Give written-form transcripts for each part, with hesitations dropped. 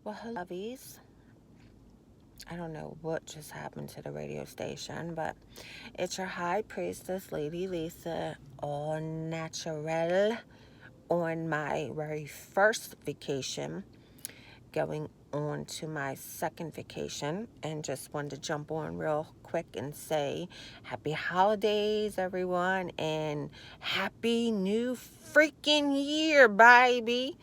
Well, hello, lovies. I don't know what just happened to the radio station, but it's your high priestess, Lady Lisa, all natural, on my very first vacation, going on to my second vacation, and just wanted to jump on real quick and say happy holidays, everyone, and happy new freaking year, baby.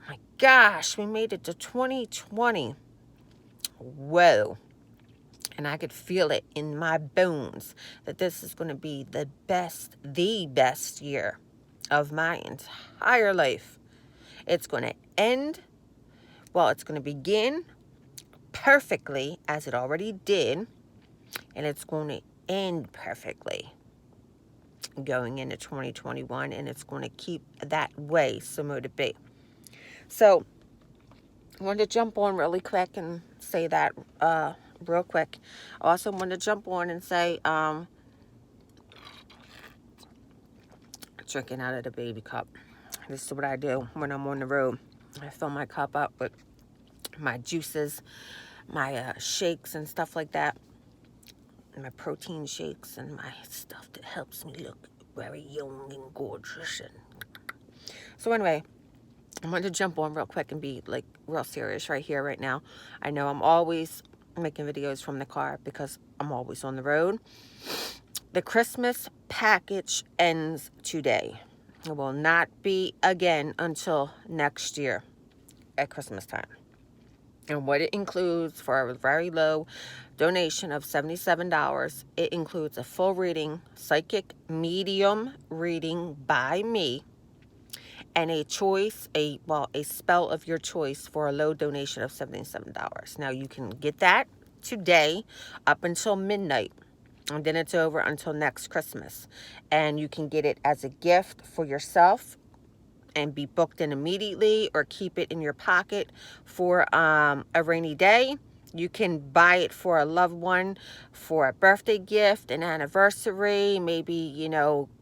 My gosh, we made it to 2020. Whoa. And I could feel it in my bones that this is going to be the best year of my entire life. It's going to end, well, it's going to begin perfectly as it already did, and it's going to end perfectly going into 2021, and it's going to keep that way, so mote it be. So I wanted to jump on really quick and say that real quick. I also wanted to jump on and say drinking out of the baby cup. This is what I do when I'm on the road. I fill my cup up with my juices, my shakes and stuff like that, my protein shakes and my stuff that helps me look very young and gorgeous. So anyway, I wanted to jump on real quick and be like real serious right here, right now. I know I'm always making videos from the car because I'm always on the road. The Christmas package ends today. It will not be again until next year at Christmas time. And what it includes, for a very low donation of $77, it includes a full reading, psychic medium reading by me, and a choice, a spell of your choice for a low donation of $77. Now you can get that today up until midnight. And then it's over until next Christmas. And you can get it as a gift for yourself and be booked in immediately, or keep it in your pocket for a rainy day. You can buy it for a loved one, for a birthday gift, an anniversary, maybe,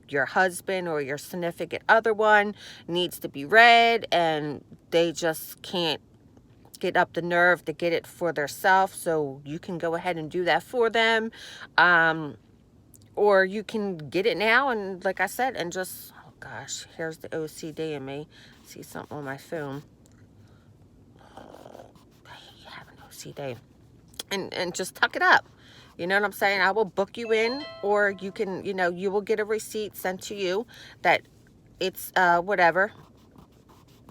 your husband or your significant other one needs to be read and they just can't get up the nerve to get it for themselves, so you can go ahead and do that for them. Or you can get it now and, like I said, and just, oh gosh, here's the OCD in me. See something on my phone. I have an OCD. And just tuck it up. You know what I'm saying? I will book you in, or you can, you will get a receipt sent to you that it's whatever,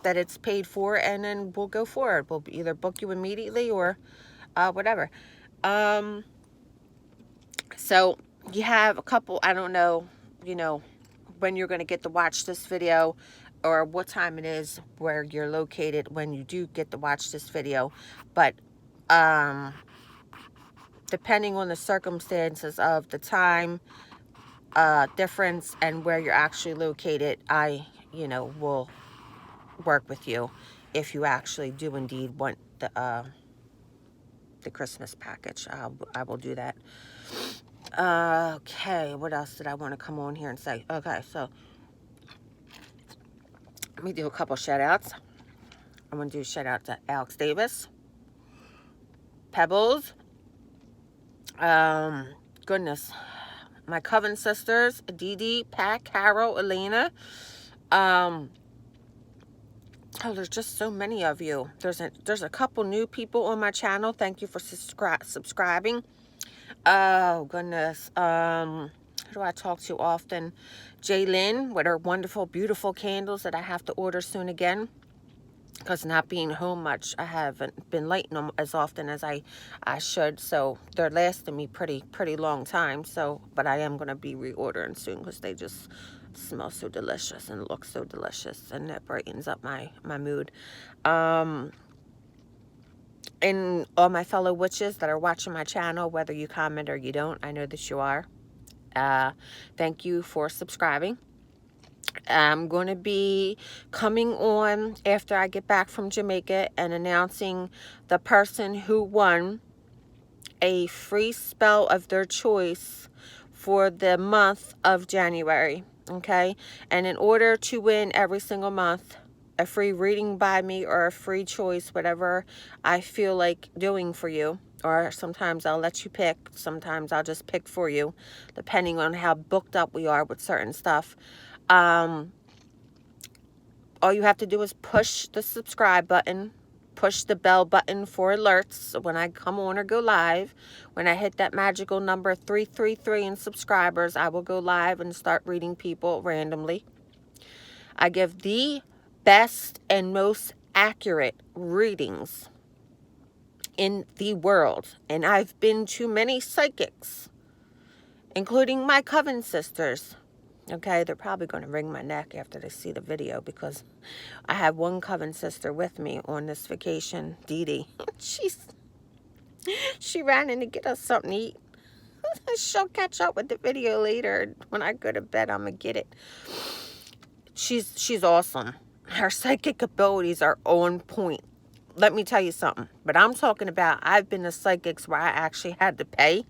that it's paid for, and then we'll go forward. We'll either book you immediately or whatever. So you have a couple, I don't know, when you're going to get to watch this video, or what time it is where you're located when you do get to watch this video. But depending on the circumstances of the time difference and where you're actually located, I, will work with you if you actually do indeed want the Christmas package. I will do that. Okay, what else did I want to come on here and say? Okay, so let me do a couple shout outs. I'm going to do a shout out to Alex Davis, Pebbles, goodness, my Coven sisters, Dee Dee, Pat, Carol, Elena. Oh, there's just so many of you. There's a couple new people on my channel. Thank you for subscribing. Oh, goodness. Who do I talk to often? Jaylyn, with her wonderful, beautiful candles that I have to order soon again. Because not being home much, I haven't been lighting them as often as I should. So they're lasting me pretty long time. So, but I am going to be reordering soon because they just smell so delicious and look so delicious. And that brightens up my mood. And all my fellow witches that are watching my channel, whether you comment or you don't, I know that you are. Thank you for subscribing. I'm going to be coming on after I get back from Jamaica and announcing the person who won a free spell of their choice for the month of January. Okay? And in order to win every single month, a free reading by me or a free choice, whatever I feel like doing for you. Or sometimes I'll let you pick. Sometimes I'll just pick for you, depending on how booked up we are with certain stuff. All you have to do is push the subscribe button, push the bell button for alerts when I come on or go live. When I hit that magical number 333 in subscribers, I will go live and start reading people randomly. I give the best and most accurate readings in the world. And I've been to many psychics, including my coven sisters. Okay, they're probably going to wring my neck after they see the video, because I have one coven sister with me on this vacation, Dee Dee. She ran in to get us something to eat. She'll catch up with the video later. When I go to bed, I'm going to get it. She's awesome. Her psychic abilities are on point. Let me tell you something. But I'm talking about, I've been to psychics where I actually had to pay.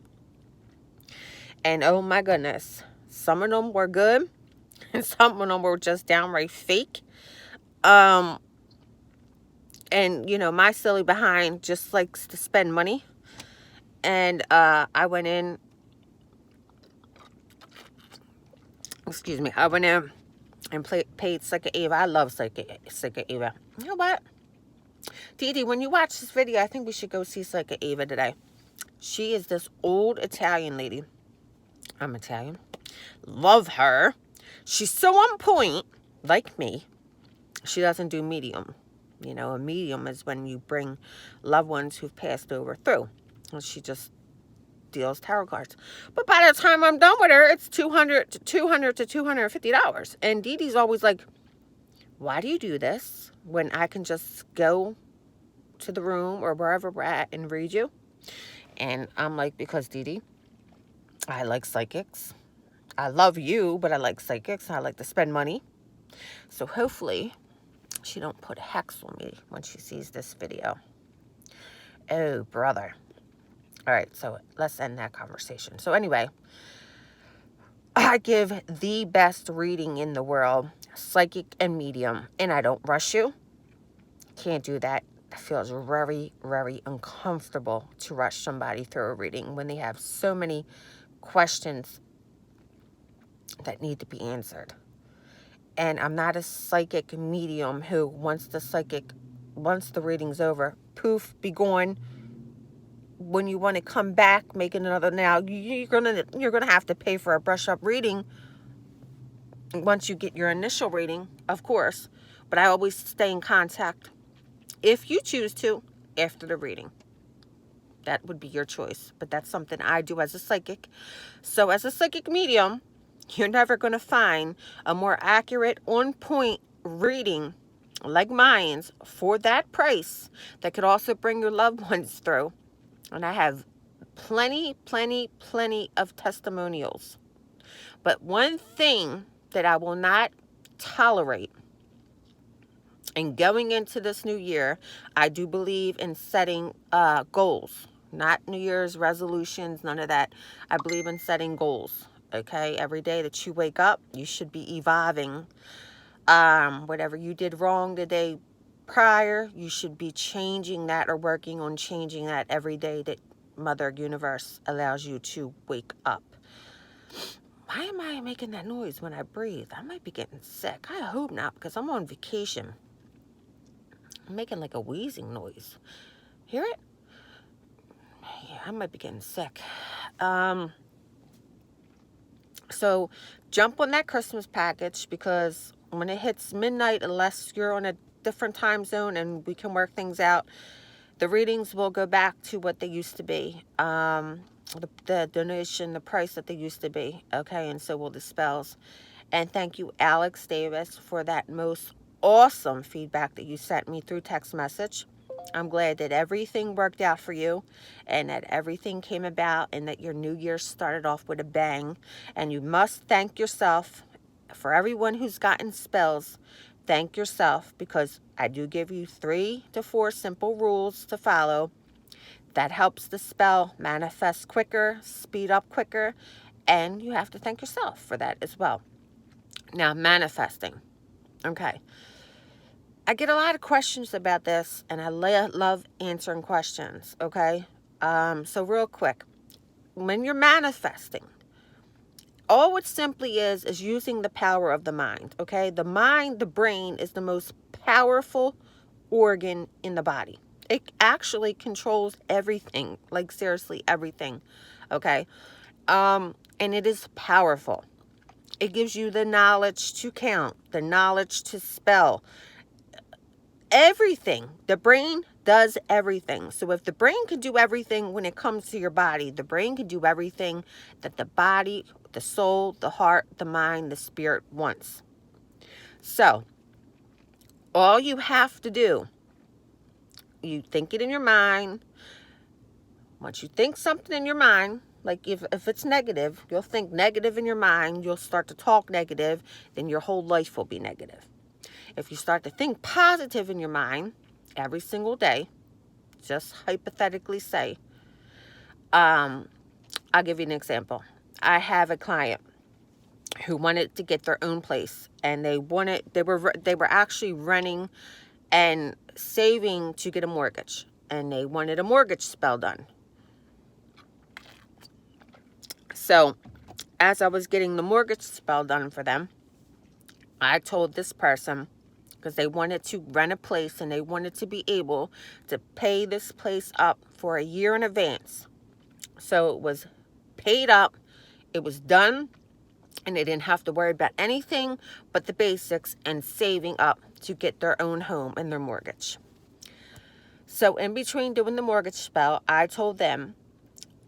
And oh my goodness, some of them were good, and some of them were just downright fake. And you know, my silly behind just likes to spend money. And I went in. Excuse me. I went in and paid Psychic Eva. I love Psychic Eva. You know what, Dee Dee, when you watch this video, I think we should go see Psychic Eva today. She is this old Italian lady. I'm Italian. Love her. She's so on point, like me. She doesn't do medium. You know, a medium is when you bring loved ones who've passed over through. And she just deals tarot cards. But by the time I'm done with her, it's $200 to $250. And Dee Dee's always like, why do you do this when I can just go to the room or wherever we're at and read you? And I'm like, because Dee Dee, I like psychics. I love you, but I like psychics. I like to spend money. So hopefully she don't put a hex on me when she sees this video. Oh, brother. All right, so let's end that conversation. So anyway, I give the best reading in the world, psychic and medium, and I don't rush you. Can't do that. It feels very, very uncomfortable to rush somebody through a reading when they have so many questions that need to be answered. And I'm not a psychic medium who, once the reading's over, poof, be gone. When you want to come back, make another. Now you're gonna have to pay for a brush up reading once you get your initial reading, of course. But I always stay in contact, if you choose to, after the reading. That would be your choice. But that's something I do as a psychic. So as a psychic medium, you're never going to find a more accurate, on-point reading like mine's for that price that could also bring your loved ones through. And I have plenty of testimonials. But one thing that I will not tolerate, and going into this new year, I do believe in setting goals. Not New Year's resolutions, none of that. I believe in setting goals. Okay, every day that you wake up, you should be evolving. Whatever you did wrong the day prior, you should be changing that or working on changing that every day that Mother Universe allows you to wake up. Why am I making that noise when I breathe? I might be getting sick. I hope not, because I'm on vacation. I'm making like a wheezing noise. Hear it? Yeah, I might be getting sick. So jump on that Christmas package, because when it hits midnight, unless you're on a different time zone and we can work things out, the readings will go back to what they used to be. The donation, the price that they used to be. Okay, and so will the spells. And thank you, Alex Davis, for that most awesome feedback that you sent me through text message. I'm glad that everything worked out for you and that everything came about and that your new year started off with a bang. And you must thank yourself. For everyone who's gotten spells, thank yourself, because I do give you 3 to 4 simple rules to follow. That helps the spell manifest quicker, speed up quicker, and you have to thank yourself for that as well. Now, manifesting. Okay. I get a lot of questions about this, and I love answering questions, okay? So real quick, when you're manifesting, all it simply is using the power of the mind, okay? The mind, the brain, is the most powerful organ in the body. It actually controls everything, like seriously everything, okay? And it is powerful. It gives you the knowledge to count, the knowledge to spell, everything. The brain does everything. So if the brain can do everything when it comes to your body, the brain can do everything that the body, the soul, the heart, the mind, the spirit wants. So all you have to do, you think it in your mind. Once you think something in your mind, like if it's negative, you'll think negative in your mind, you'll start to talk negative, then your whole life will be negative. If you start to think positive in your mind every single day, just hypothetically say, I'll give you an example. I have a client who wanted to get their own place, and they were actually running and saving to get a mortgage, and they wanted a mortgage spell done. So as I was getting the mortgage spell done for them, I told this person, because they wanted to rent a place and they wanted to be able to pay this place up for a year in advance. So it was paid up, it was done, and they didn't have to worry about anything but the basics and saving up to get their own home and their mortgage. So in between doing the mortgage spell, I told them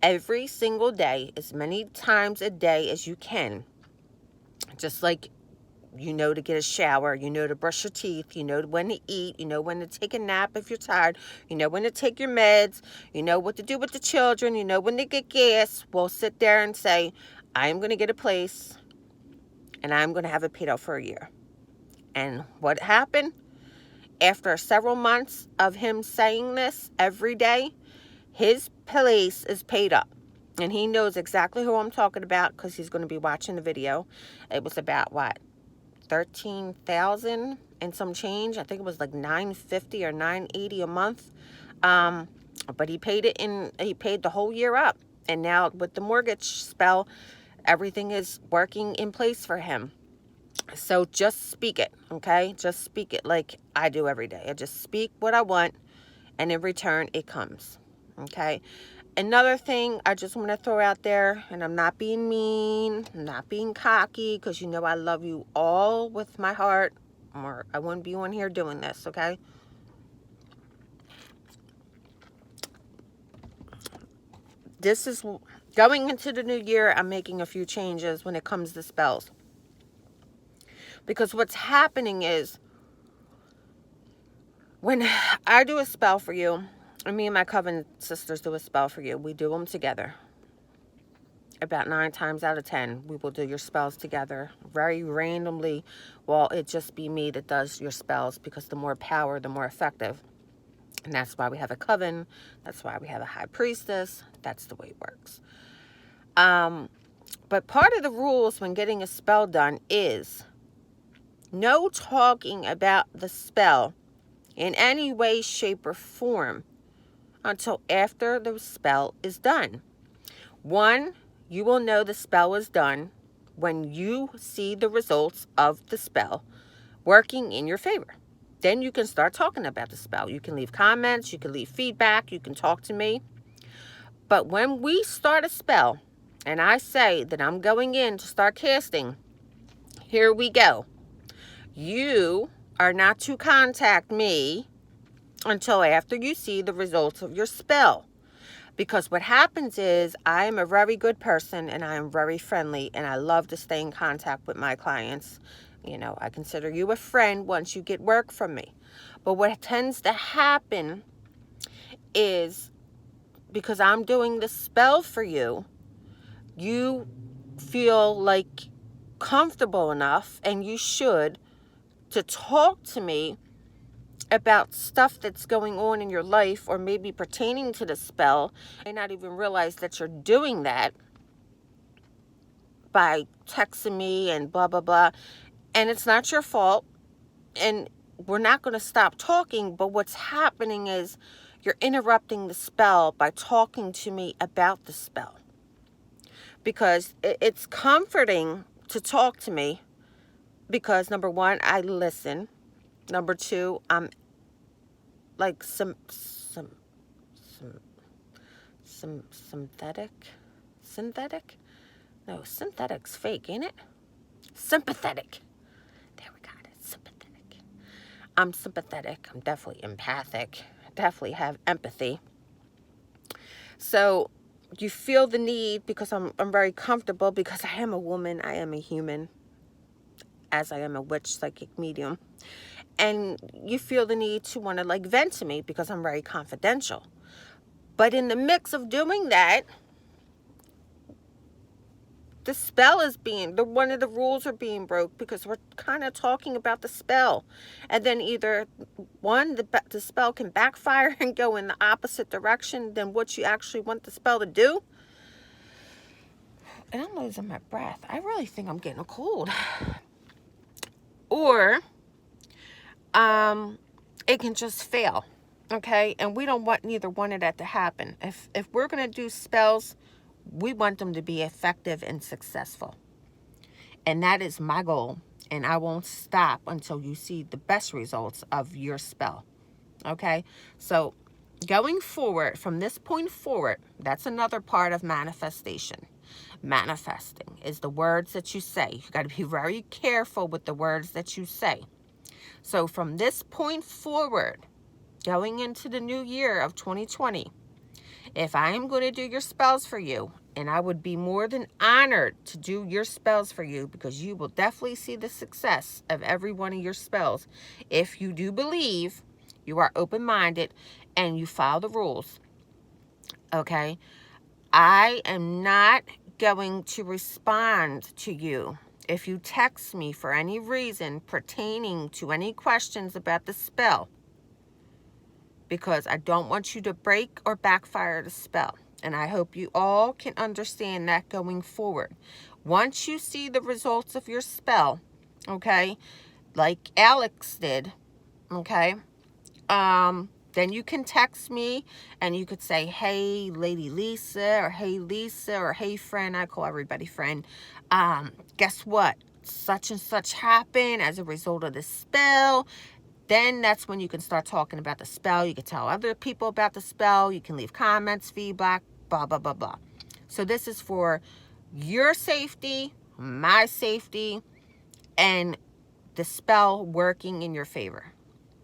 every single day, as many times a day as you can, just like you know to get a shower, you know to brush your teeth, you know when to eat, you know when to take a nap if you're tired, you know when to take your meds, you know what to do with the children, you know when to get gas. Well, sit there and say, I'm going to get a place and I'm going to have it paid out for a year. And what happened? After several months of him saying this every day, his place is paid up. And he knows exactly who I'm talking about because he's going to be watching the video. It was about, what, 13,000 and some change. I think it was like $950 or $980 a month. But he paid the whole year up. And now with the mortgage spell, everything is working in place for him. So just speak it, okay? Just speak it like I do every day. I just speak what I want, and in return, it comes, okay? Another thing I just want to throw out there, and I'm not being mean, I'm not being cocky, because you know I love you all with my heart, or I wouldn't be on here doing this, okay? This is going into the new year. I'm making a few changes when it comes to spells. Because what's happening is when I do a spell for you, and me and my coven sisters do a spell for you, we do them together. About 9 times out of 10, we will do your spells together. Very randomly, well, it just be me that does your spells, because the more power, the more effective. And that's why we have a coven. That's why we have a high priestess. That's the way it works. But part of the rules when getting a spell done is no talking about the spell in any way, shape, or form until after the spell is done. 1, you will know the spell is done when you see the results of the spell working in your favor. Then you can start talking about the spell. You can leave comments, you can leave feedback, you can talk to me. But when we start a spell and I say that I'm going in to start casting, here we go. You are not to contact me until after you see the results of your spell. Because what happens is I am a very good person and I am very friendly and I love to stay in contact with my clients. You know, I consider you a friend once you get work from me. But what tends to happen is because I'm doing the spell for you, you feel like comfortable enough, and you should, to talk to me about stuff that's going on in your life or maybe pertaining to the spell. You may not even realize that you're doing that by texting me and blah, blah, blah. And it's not your fault. And we're not going to stop talking, but what's happening is you're interrupting the spell by talking to me about the spell. Because it's comforting to talk to me because, number one, I listen. Number two, I'm like synthetic? No, synthetic's fake, ain't it? Sympathetic. There we got it. Sympathetic. I'm sympathetic. I'm definitely empathic. I definitely have empathy. So you feel the need because I'm very comfortable because I am a woman. I am a human, as I am a witch psychic medium. And you feel the need to want to like vent to me because I'm very confidential. But in the mix of doing that, the spell is one of the rules are being broke because we're kind of talking about the spell. And then either one, the spell can backfire and go in the opposite direction than what you actually want the spell to do. And I'm losing my breath. I really think I'm getting a cold. Or it can just fail. Okay? And we don't want neither one of that to happen. If we're going to do spells, we want them to be effective and successful. And that is my goal. And I won't stop until you see the best results of your spell. Okay? So going forward, from this point forward, that's another part of manifestation. Manifesting is the words that you say. You got to be very careful with the words that you say. So from this point forward, going into the new year of 2020, if I am going to do your spells for you, and I would be more than honored to do your spells for you because you will definitely see the success of every one of your spells if you do believe, you are open-minded, and you follow the rules. Okay? I am not going to respond to you if you text me for any reason pertaining to any questions about the spell, because I don't want you to break or backfire the spell. And I hope you all can understand that going forward. Once you see the results of your spell, okay, like Alex did, okay, then you can text me and you could say, hey, Lady Lisa, or hey, Lisa, or hey, friend. I call everybody friend. Guess what? Such and such happened as a result of the spell. Then that's when you can start talking about the spell. You can tell other people about the spell. You can leave comments, feedback, blah, blah, blah, blah. So this is for your safety, my safety, and the spell working in your favor.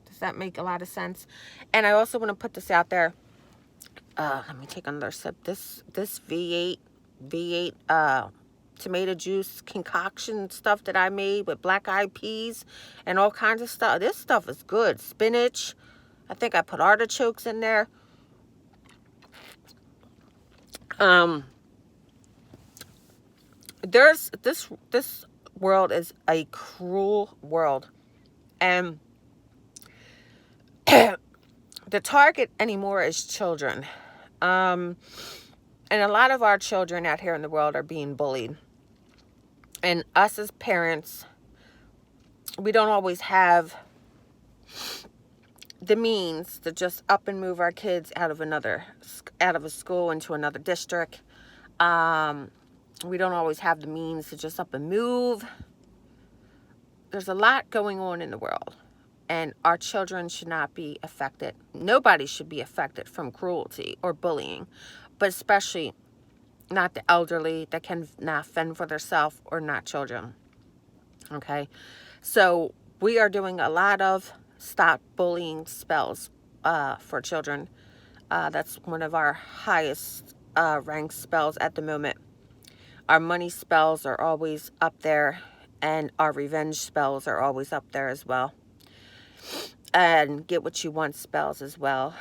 Does that make a lot of sense? And I also want to put this out there. Let me take another sip. This V8 tomato juice concoction stuff that I made with black eyed peas and all kinds of stuff. This stuff is good. Spinach. I think I put artichokes in there. There's this world is a cruel world, and the target anymore is children. And a lot of our children out here in the world are being bullied. And us as parents, we don't always have the means to just up and move our kids out of a school into another district. We don't always have the means to just up and move. There's a lot going on in the world, and our children should not be affected. Nobody should be affected from cruelty or bullying, but especially not the elderly that can not fend for themselves, or not children. Okay, so we are doing a lot of stop bullying spells for children. That's one of our highest ranked spells at the moment. Our money spells are always up there, and our revenge spells are always up there as well. And get what you want spells as well.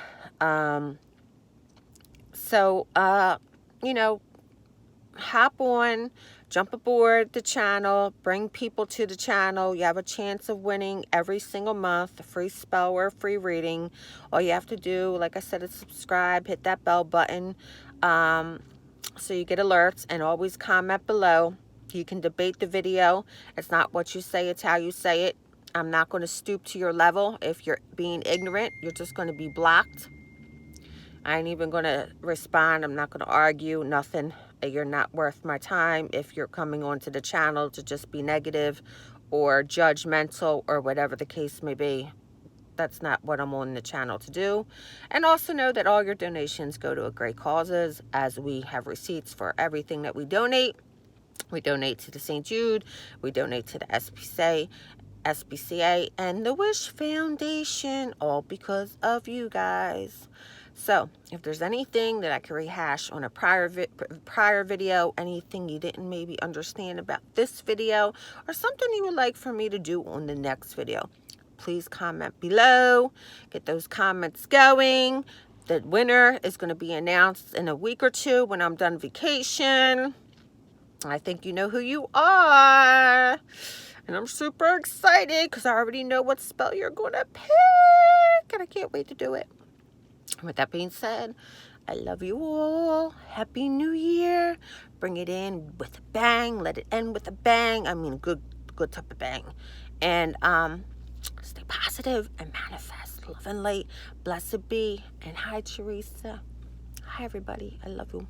So, you know, hop on, jump aboard the channel, bring people to the channel. You have a chance of winning every single month, a free spell or a free reading. All you have to do, like I said, is subscribe, hit that bell button, so you get alerts, and always comment below. You can debate the video. It's not what you say, it's how you say it. I'm not going to stoop to your level. If you're being ignorant, you're just going to be blocked. I ain't even going to respond. I'm not going to argue, nothing. You're not worth my time if you're coming onto the channel to just be negative or judgmental or whatever the case may be. That's not what I'm on the channel to do. And also know that all your donations go to great causes, as we have receipts for everything that we donate. We donate to the St. Jude, we donate to the SPCA, and the Wish Foundation, all because of you guys. So if there's anything that I can rehash on a prior video, anything you didn't maybe understand about this video, or something you would like for me to do on the next video, please comment below. Get those comments going. The winner is going to be announced in a week or two when I'm done vacation. I think you know who you are. And I'm super excited because I already know what spell you're going to pick. And I can't wait to do it. With that being said, I love you all. Happy New Year. Bring it in with a bang. Let it end with a bang. I mean, good type of bang. And stay positive and manifest. Love and light. Blessed be. And hi, Teresa. Hi, everybody. I love you.